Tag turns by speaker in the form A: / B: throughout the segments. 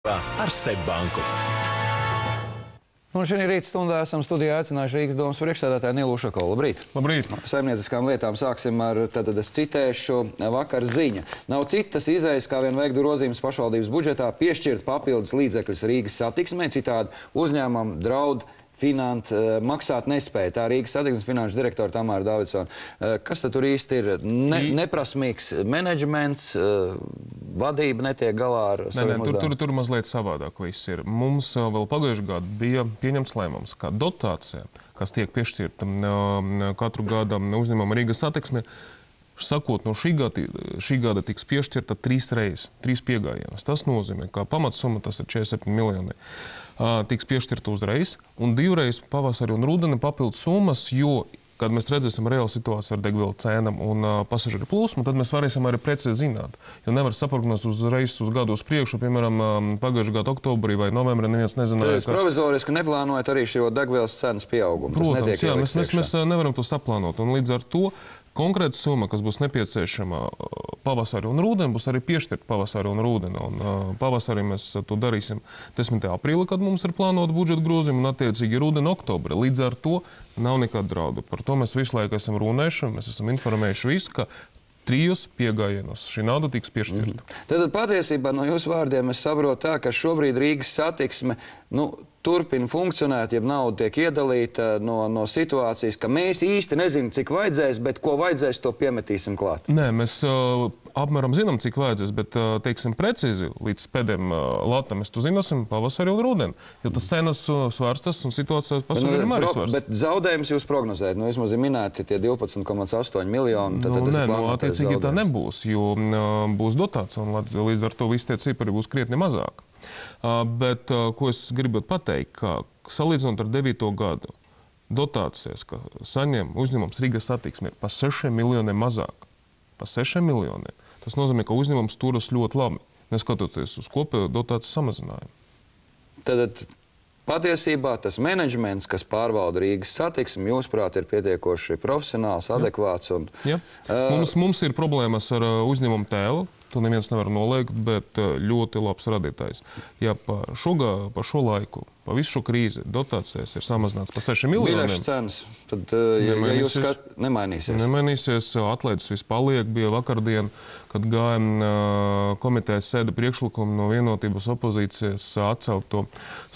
A: ar Seibanku.
B: Un šī rīta stundā esam studijā aicinājuši Rīgas domas priekšsēdētāju Nilu Ušakovu. Labrīt!
C: Labrīt!
B: Saimnieciskām lietām sāksim ar, tad es citēšu vakar ziņa. Nav citas izējas, kā vien veikt grozījumus pašvaldības budžetā, piešķirt papildus līdzekļus Rīgas satiksmē, citādi uzņēmumam draud maksāt nespēja. Tā Rīgas satiksmes finanšu direktora Tamāra Davidsona. Kas tad tur īsti ir? Neprasmīgs menedžments, vadība netiek galā ar saviem uzdevumiem?
C: Tur mazliet savādāk viss ir. Mums vēl pagājušajā gadā bija pieņemts lēmums, ka dotācija, kas tiek piešķirta katru gadu uzņēmumam Rīgas satiksmē, sakot, no šī gada tiks piešķirta 3 reizes, 3 piegājienas. Tas nozīmē, ka pamatsumma, tas ir 47 miljoni, tiks piešķirta uzreiz, un 2 reizes pavasari un rudeni papildu summas, jo, kad mēs redzēsim reālu situāciju ar degvielu cenām un pasažieru plūsmu, tad mēs varēsim arī precīzi zināt. Jo nevar saprognozēt uzreiz uz gadu uz priekšu, piemēram, pagājušā gada oktobrī vai novembrī neviens nezināja.
B: Jūs provizoriski neplānojat arī šo degvielas cenas pieaugumu?
C: Protams, jā, mēs nevaram to saplānot, un līdz ar to konkrēta summa, kas būs nepieciešama pavasari un rudeni, būs arī piešķirta pavasari un rudeni. Un pavasarī mēs to darīsim 10. aprīlī, kad mums ir plānota budžeta grozījuma, un attiecīgi rudeni oktobri. Līdz ar to nav nekāda draudu. Par to mēs visu laiku esam runājuši, mēs esam informējuši visu, ka 3 piegājienos šī nauda tiks piešķirta.
B: Tad patiesībā no jūsu vārdiem es saprotu tā, ka šobrīd Rīgas satiksme turpina funkcionēt, ja nauda tiek iedalīta no situācijas, ka mēs īsti nezinām, cik vajadzēs, bet ko vajadzēs, to piemetīsim klāt.
C: Nē, mēs apmēram zinām, cik vajadzēs, bet, teiksim, precīzi līdz pēdējiem latam mēs to zināsim pavasari un rudeni, jo tas cenas svārstas un situācijas pasažieriem arī svārstas.
B: Bet zaudējums jūs prognozējat, vismaz ir minēti tie 12,8 miljoni.
C: Attiecīgi tā nebūs, jo būs dotācija, un līdz ar to visi tie cipari būs krietni mazāk. Bet, ko es gribētu pateikt, ka salīdzinot ar 9. gadu, dotācijas, ka saņem uzņēmums Rīgas satiksme ir pa 6 miljoniem mazāk. Pa 6 miljoniem. Tas nozīmē, ka uzņēmums turas ļoti labi, neskatoties uz kopējo dotāciju samazinājumu.
B: Tad patiesībā tas menedžments, kas pārvalda Rīgas satiksmi, jūsuprāt, ir pietiekoši profesionāls, adekvāts.
C: Jā. Mums ir problēmas ar uzņēmumu tēlu. To neviens nevar noliegt, bet ļoti labs radītājs. Ja pa šo laiku, pa visu šo krīzi, dotācijas ir samazināts pa 6 miljoniem.
B: Biļešu cenas, tad, ja jūs nemainīsies?
C: Nemainīsies, atlaides viss paliek. Bija vakardien, kad gājām komitejas sēde priekšlikumu no vienotības opozīcijas atcelt to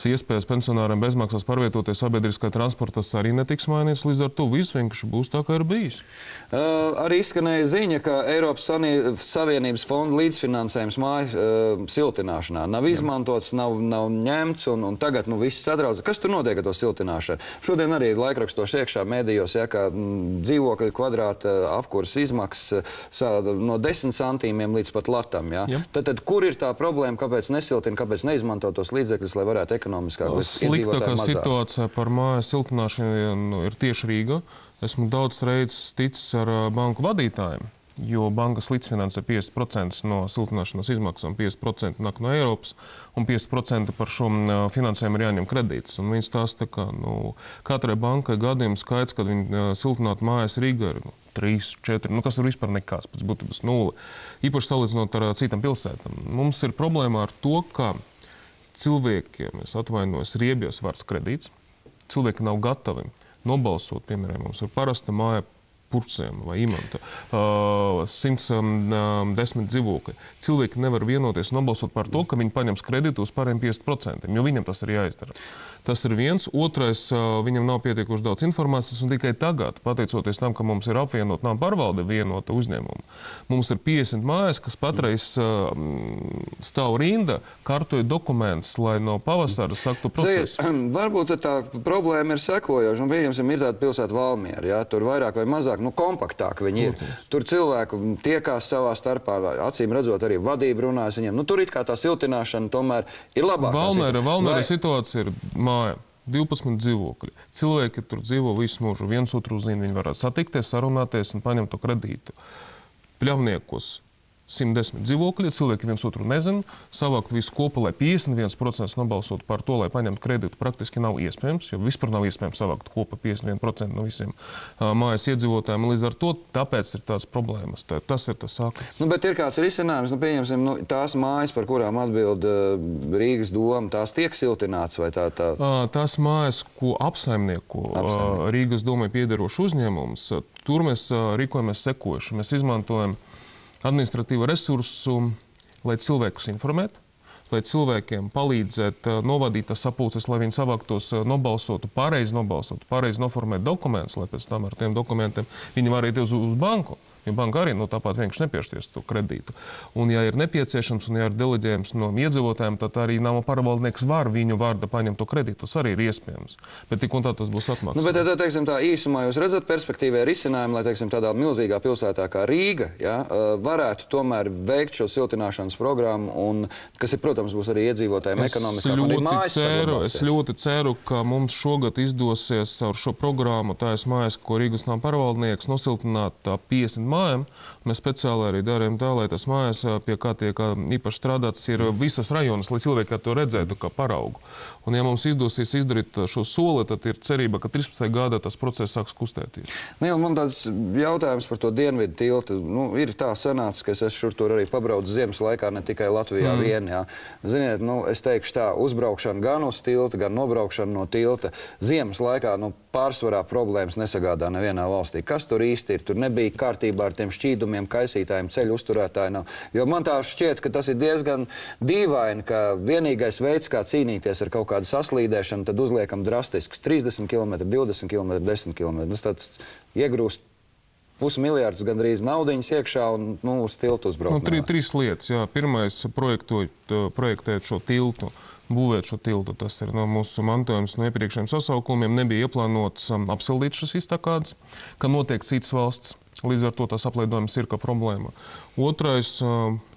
C: iespējas pensionāriem bezmaksas pārvietoties sabiedriskā transportā, arī netiks mainīts. Līdz ar to viss vienkārši būs tā, kā ir bijis.
B: Arī izskanēja ziņa, ka Eiropas Savienības fonda līdzfinansējums māju siltināšanā nav izmantots, nav ņemts, un tagad viss sadraudz. Kas tur notiek ar to siltināšanu? Šodien arī laikrakstos iekšā mēdījos, ka dzīvokļa kvadrāta apkurs izmaksas no 10 centīmiem līdz pat latam. Tad kur ir tā problēma, kāpēc nesiltina, kāpēc neizmanto tos līdzekļus, lai varētu ekonomiskāk
C: Sliktākā situācija par māju siltināšanu ir tieši Rīga. Esmu daudz reizes ticis ar banku vadītājiem, jo bankas līdzfinansē 50% no siltināšanas izmaksām, 50% nāk no Eiropas, un 50% par šo finansējumu ir jāņem kredīts. Un viņi stāsta, ka katrai bankai gadījums skaits, kad viņi siltinātu mājas Rīgā, ir 3, 4, kas ir vispār nekas, pēc būtības 0. Īpaši salīdzinot ar citām pilsētām. Mums ir problēma ar to, ka cilvēkiem, es atvainojos, ir iebies vārds kredīts. Cilvēki nav gatavi nobalsot, piemēram, mums ir parasta māja Purciem vai Imanta, 110 dzīvokļi. Cilvēki nevar vienoties nobalsot par to, ka viņi paņems kredītu uz pārējiem 50%, jo viņam tas ir jāizdara. Tas ir viens. Otrais, viņam nav pietiekuši daudz informācijas, un tikai tagad, pateicoties tam, ka mums ir apvienot nama pārvalde vienota uzņēmuma, mums ir 50 mājas, kas patreiz stāv rinda, kartoja dokumentus, lai no pavasara saktu procesu.
B: Varbūt tā problēma ir sekojoša, un pieņemsim, ir tāda pilsēta Valmiera, tur vairāk vai mazāk, kompaktāk viņi ir. Tur cilvēku tiekās savā starpā, acīm redzot arī vadība runājas viņiem. Tur it kā tā siltināšana tomēr ir labākā.
C: Valmiera situācija ir māja. 12 dzīvokļi. Cilvēki tur dzīvo visu mūžu, viens otru zina, viņi varētu satikties, sarunāties un paņemt to kredītu. Pļavniekos 110 dzīvokļi, cilvēki viens otru nezina, savākt visu kopā, lai 51% nobalsotu par to, lai paņemtu kredītu, praktiski nav iespējams, jo vispār nav iespējams savākt kopā 51% no visiem mājas iedzīvotājiem. Līdz ar to tāpēc ir tās problēmas. Tas ir tas sākums.
B: Bet ir kāds risinājums, pieņemsim, tās mājas, par kurām atbild Rīgas doma, tās tiek siltināts vai tā?
C: Tās mājas, ko apsaimnieko Rīgas domai piederošu uzņēmums, tur mēs rīkojamies sekojuši. Mēs izmantojam administratīvu resursu, lai cilvēkus informētu, lai cilvēkiem palīdzēt novadīt tās sapulces, lai viņi savāktos, nobalsotu, pareizi noformēt dokumentus, lai pēc tam ar tiem dokumentiem viņi var iet uz banku. Jo banka arī tāpat vienkārši nepiešķirs to kredītu. Un, ja ir nepieciešams un ja ir deleģējums no iedzīvotājiem, tad arī nama pārvaldnieks var viņu vārda paņemt to kredītu. Tas arī ir iespējams. Bet tik un tā tas būs atmaksāts.
B: Bet teiksim tā īsumā jūs redzat perspektīvē risinājumu, lai teiksim tādā milzīgā pilsētā kā Rīga, varētu tomēr veikt šo siltināšanas programmu, un kas ir, protams, būs arī iedzīvotājiem ekonomiskāk un arī mājas saglabāsies.
C: Es ļoti ceru, ka mums šogad izdosies ar šo programmu tās mājas, ko Rīgas nama pārvaldnieks nosiltināt 50 mājām. Mēs speciāli arī darām tā, lai tas mājas, pie kā tiek īpaši strādāts, ir visas rajonas, lai cilvēki to redzētu kā paraugu. Un ja mums izdosies izdarīt šo soli, tad ir cerība, ka 13. gadā tas process sāks kustēties.
B: Nīl, man tāds jautājums par to dienvidu tiltu. Ir tā sanācis, ka es šur tur arī pabraucu ziemas laikā, ne tikai Latvijā vien. Jā. Ziniet, es teikšu tā, uzbraukšana gan uz tilta, gan nobraukšana no tilta ziemas laikā, pārsvarā problēmas nesagādā nevienā valstī. Kas tur īsti ir? Tur nebija kārtībā ar tiem šķīdumiem, kaisītājiem, ceļu uzturētāji nav. Jo man tā šķiet, ka tas ir diezgan dīvaini, ka vienīgais veids, kā cīnīties ar kaut kādu saslīdēšanu, tad uzliekam drastisks 30 km, 20 km, 10 km. Tas tāds iegrūst pusmiljārdus gandrīz naudiņas iekšā un uz tiltu uzbraukt.
C: Trīs lietas. Jā. Pirmais, projektēt šo tiltu. Būvēt šo tiltu. Tas ir mūsu mantojums no iepriekšējiem sasaukumiem. Nebija ieplānots apsildīt šis iztakādas, ka notiek citas valsts. Līdz ar to tas apliedojums ir kā problēma. Otrais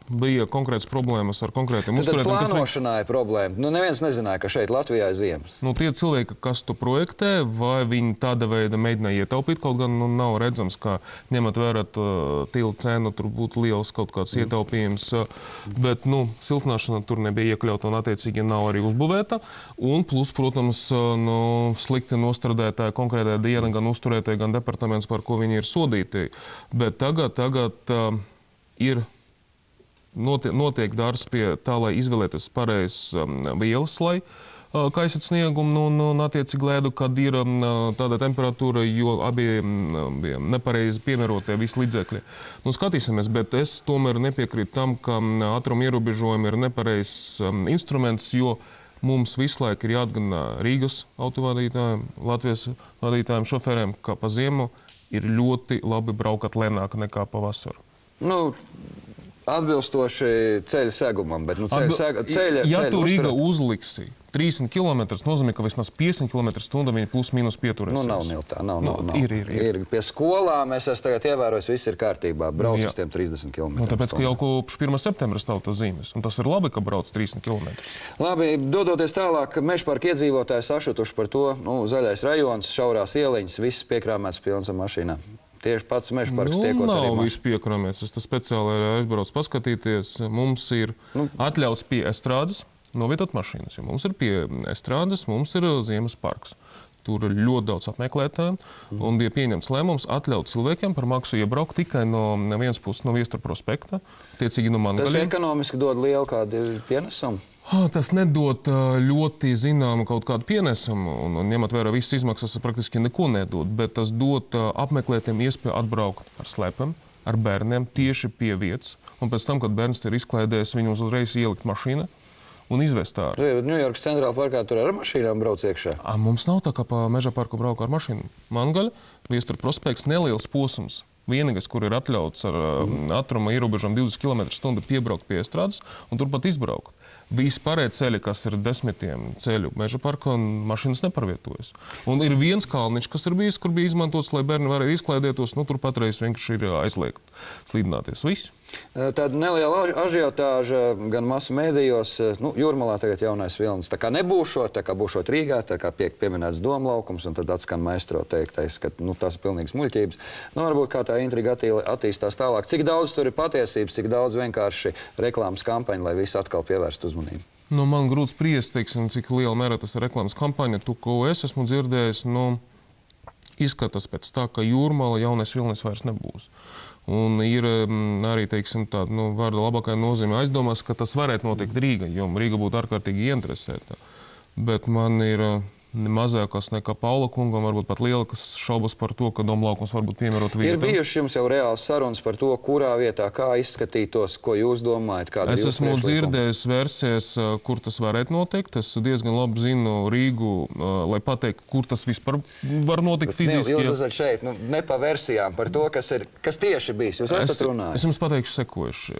C: bija konkrētas problēmas ar konkrētiem uzturētiem.
B: Tad plānošanā ir problēma. Neviens nezināja, ka šeit Latvijā ir ziemas.
C: Tie cilvēki, kas to projektē, vai viņi tāda veida mēģināja ietaupīt, kaut gan nav redzams, ka ņemot vērā tiltu cenu, tur būtu liels kaut kāds ietaupījums. Bet, siltināšana tur nebija iekļauta un attiecīgi nav arī uzbūvēta. Un plus, protams, slikti nostradētāji konkrētajā diena gan uzturētāji, gan departaments, par ko viņi ir sodīti. Bet tagad ir notiek darbs pie tā, lai izvēlētas pareizas vielas, lai kaisat sniegumu un attiecīgi ledu, kad ir tāda temperatūra, jo abi bija nepareizi piemērotie visi līdzekļi. Skatīsimies, bet es tomēr nepiekrītu tam, ka ātruma ierobežojumi ir nepareizs instruments, jo mums visu laiku ir jāatgādina Rīgas autovadītājiem, Latvijas vadītājiem, šoferiem, ka pa ziemu ir ļoti labi braukt lēnāk nekā pa vasaru.
B: Atbilstoši ceļa segumam, bet ceļa
C: ja tu Rīga uzliksi 30 km, nozīmē, ka vismaz 50 km/h viņi plus mīnus pieturēsies.
B: Nav miltā, nav.
C: Ir.
B: Pie skolām es esmu tagad ievērojis, viss ir kārtībā, brauc uz tiem 30 km.
C: Tāpēc, ka jau kopš 1. septembra stāv tas zīmes, un tas ir labi, ka brauc 30 km.
B: Labi, dodoties tālāk, Mežparka iedzīvotāji sašutuši par to, zaļais rajons, šaurās ieliņas, viss piekrāmēts pilns ar mašīnām. Tieši pats Mežparks tiekot arī
C: nav viss piekrāmēts. Es speciāli aizbraucu paskatīties. Mums ir atļauts pie estrādes novietot mašīnas. Jo mums ir pie estrādes, mums ir ziemas parks. Tur ir ļoti daudz apmeklētāju. Un bija pieņemts lēmums atļaut cilvēkiem par maksu iebraukt tikai no vienas puses no Viestra prospekta, tiecīgi no Mangaļiem.
B: Tas ekonomiski dod lielu kādu pienesumu?
C: Tas nedod ļoti zināmu kaut kādu pienesumu, un ņemot vērā visas izmaksas, praktiski neko nedod, bet tas dod apmeklētiem iespēju atbraukt ar slēpēm, ar bērniem tieši pie vietas, un pēc tam, kad bērns ir izklaidējis, viņu uzreiz ielikt mašīnā un izvest ārā.
B: Ņujorkas centrāla parkā tur ar mašīnām brauc iekšā?
C: Mums nav tā, kā pa Meža parku brauc ar mašīnu. Mangaļa, Viestra prospekts, neliels posms. Vienīgais, kur ir atļauts ar ātruma ierobežojumu 20 km/h piebraukt pie estrādes un turpat izbraukt. Vispārējie ceļi, kas ir desmitiem ceļu Meža parkā, un mašīnas neparvietojas. Un ir viens kalniņš, kas ir bijis, kur bija izmantots, lai bērni varētu izklaidētos, tur patreiz vienkārši ir aizliegt slīdināties. Viss.
B: Tāda neliela ažiotāža gan masu mēdījos, Jūrmalā tagad jaunais vilnis. Tā kā nebūšot, tā kā būšot Rīgā, tā kā pieminēts Domlaukums, un tad atskan maestro teiktais, ka tas ir pilnīgs muļķības. Varbūt kā tā intriga attīstās tālāk. Cik daudz tur ir patiesības, cik daudz vienkārši reklāmas kampaņa, lai visi atkal pievērst uzmanību?
C: Man grūti spriest, teiksim, cik liela mērā tas ir reklāmas kampaņa. Ko es esmu dzirdējis, izskatās pēc tā, ka Jūrmala jaunais vilnis vairs nebūs. Un ir arī, teiksim, tāda vārda labākā nozīme aizdomās, ka tas varētu notikt Rīga, jo Rīga būtu ārkārtīgi ieinteresēta. Bet man ir mazākas nekā Paula kungam, varbūt pat lielākas šaubas par to, ka Domlaukums varbūt piemērot vieta.
B: Ir bijuši jums jau reāls sarunas par to, kurā vietā, kā izskatītos, ko jūs domājat?
C: Es esmu dzirdējis versijas, kur tas varētu notikt. Es diezgan labi zinu Rīgu, lai pateiktu, kur tas vispār var notikt fiziski.
B: Jūs esat šeit, ne pa versijām par to, kas tieši bijis. Jūs esat runājis.
C: Es jums pateikšu sekojuši.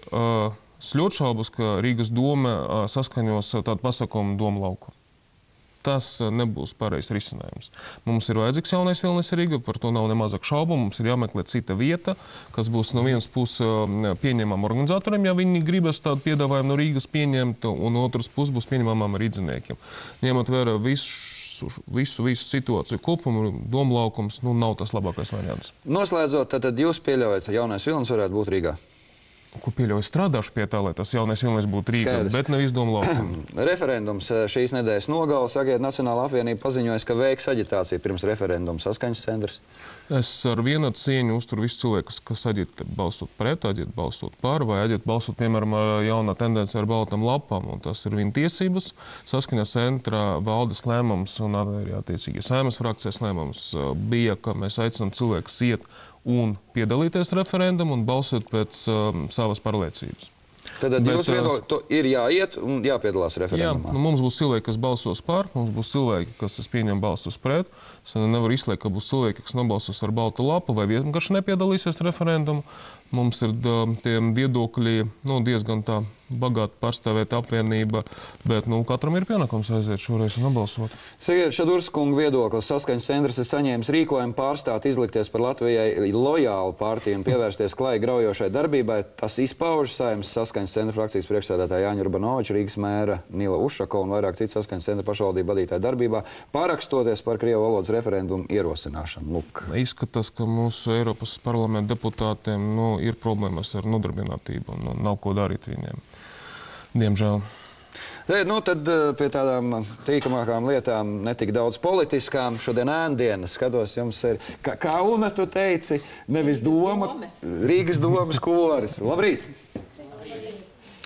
C: Es ļoti šaubos, ka Rīgas doma saskaņos tādu pasakumu Domlauku. Tas nebūs pareizs risinājums. Mums ir vajadzīgs jaunais vilnis Rīga, par to nav nemazāk šaubu. Mums ir jāmeklē cita vieta, kas būs no vienas puses pieņemama organizatoriem, ja viņi gribas tādu piedāvājumu no Rīgas pieņemt, un no otras puses būs pieņemamām rīdziniekiem. Ņemot vērā visu situāciju kopumu, Domlaukums nav tas labākais variants.
B: Noslēdzot, tad jūs pieļaujat, jaunais vilnis varētu būt Rīgā?
C: Ko pieļauju, strādāšu pie tā, lai tas jaunais vilnis būtu Rīgā, bet nevis Domlaukums.
B: Referendums šīs nedēļas nogalas. Agēta Nacionāla apvienība paziņojas, ka veiks aģitāciju pirms referenduma Saskaņas centrs.
C: Es ar vienu cieņu uzturu visus cilvēkus, kas aģita balsot pret, aģita balsot par, vai aģita balsot, piemēram, jaunā tendence ar baltam lapām, un tas ir viņa tiesības. Saskaņas centra valdes lēmums un arī attiecīgi Saeimas frakcijas lēmums bija, ka mēs aicinām cilvēkus iet un piedalīties referendumu un balsot pēc savas pārliecības.
B: Tad jūs ir jāiet un jāpiedalās referendumā?
C: Jā, mums būs cilvēki, kas balsos par, mums būs cilvēki, kas pieņem balsus pret. Es nevaru izslēgt, ka būs cilvēki, kas nobalsos ar baltu lapu vai vienkārši nepiedalīsies referendumu. Mums ir tie viedokļi diezgan tā bagāti pārstāvēta apvienība, bet katram ir pienākums aiziet šoreiz un nobalsot.
B: Sakiet, Šadurskas kunga viedoklis. Saskaņas centrs ir saņēmis rīkojumu pārstāt izlikties par Latvijai lojālu partiju un pievērsties klāji graujošai darbībai. Tas izpauž Saeimas Saskaņas centra frakcijas priekšsēdētāja Jāņa Urbanoviča, Rīgas mēra Nila Ušakova un vairāk citu Saskaņas centra pašvaldību vadītāju darbībā, pārakstoties par krievu valodas referendumu ierosināšanu.
C: Izskatās, ka mūsu Eiropas parlamenta deputātiem ir problēmas ar nodarbinātību un nav ko darīt viņiem. Diemžēl.
B: Tad pie tādām tīkamākām lietām, netik daudz politiskām. Šodien ēndienas, skatos, jums ir, kā Una tu teici, nevis doma, Rīgas domas koris. Labrīt!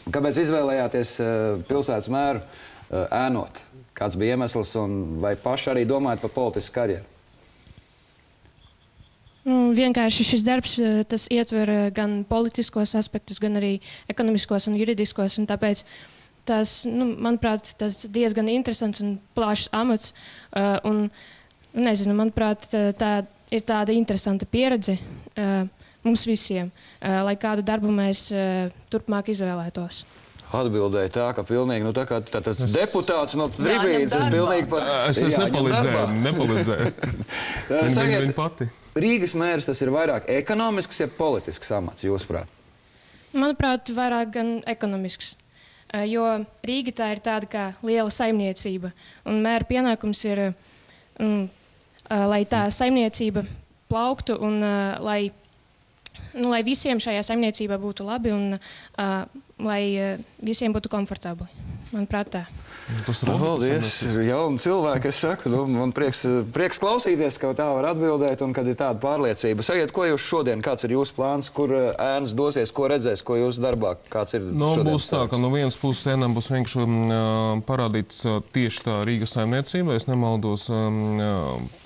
B: Kāpēc izvēlējāties pilsētas mēru ēnot? Kāds bija iemesls un vai paši arī domājat par politisku karjeru?
A: Vienkārši šis darbs, tas ietver gan politiskos aspektus, gan arī ekonomiskos un juridiskos, un tāpēc tas, manuprāt, tas diezgan interesants un plašs amats, un, nezinu, manuprāt, tā ir tāda interesanta pieredze mums visiem, lai kādu darbu mēs turpmāk izvēlētos.
B: Atbildēja tā, ka pilnīgi, tā kā tāds deputāts no tribīnas, es pilnīgi par...
C: Es nepalīdzēju. Viņa pati.
B: Rīgas mērs, tas ir vairāk ekonomisks, ja politisks amats, jūsuprāt?
A: Manuprāt, vairāk gan ekonomisks. Jo Rīga tā ir tāda kā liela saimniecība. Un mēra pienākums ir, lai tā saimniecība plauktu un lai visiem šajā saimniecībā būtu labi un lai visiem būtu komfortabli. Manuprāt, tā.
B: Paldies, jauni cilvēki, es saku, man prieks klausīties, ka tā var atbildēt un kad ir tāda pārliecība. Sakiet, ko jūs šodien, kāds ir jūsu plāns, kur ēnas dosies, ko redzēs, ko jūs darbā, kāds ir šodien?
C: Būs tā, ka no vienas puses ēnām būs vienkārši parādīts tieši tā Rīgas saimniecība. Es nemaldos,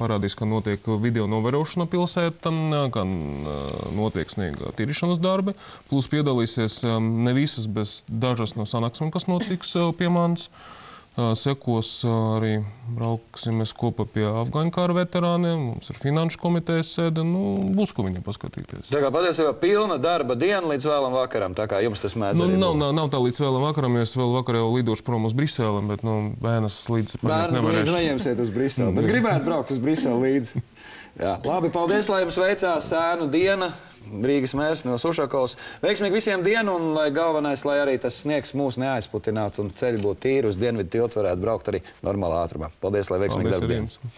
C: parādīs, ka notiek video novērošana pilsētam, ka notiek sniega tīrišanas darbi, plus piedalīsies ne visas, bet dažas no sanāksmēm, kas notiks pie manis. Sekos arī brauksimies kopā pie Afgaņu kara veterāniem, mums ir finanšu komitejas sēde, būs ko viņiem paskatīties. Tā
B: kā patiesībā pilna darba diena līdz vēlam vakaram, tā kā jums tas mēdz arī būt?
C: Nav tā līdz vēlam vakaram, jo es vēl vakar jau lidošu prom uz Briseli, bet bērnas līdz
B: nevarēšu. Bērnas līdz neņemsiet uz Briseli, bet gribētu braukt uz Briseli līdzi. Jā, labi, paldies, lai jums veicās ēnu diena. Rīgas mērs no Ušakovas. Veiksmīgi visiem dienu, un lai galvenais, lai arī tas sniegs mūs neaizputinātu un ceļi būtu tīri uz dienvidu tiltu varētu braukt arī normālā ātrumā. Paldies, lai veiksmīgi darba dienu.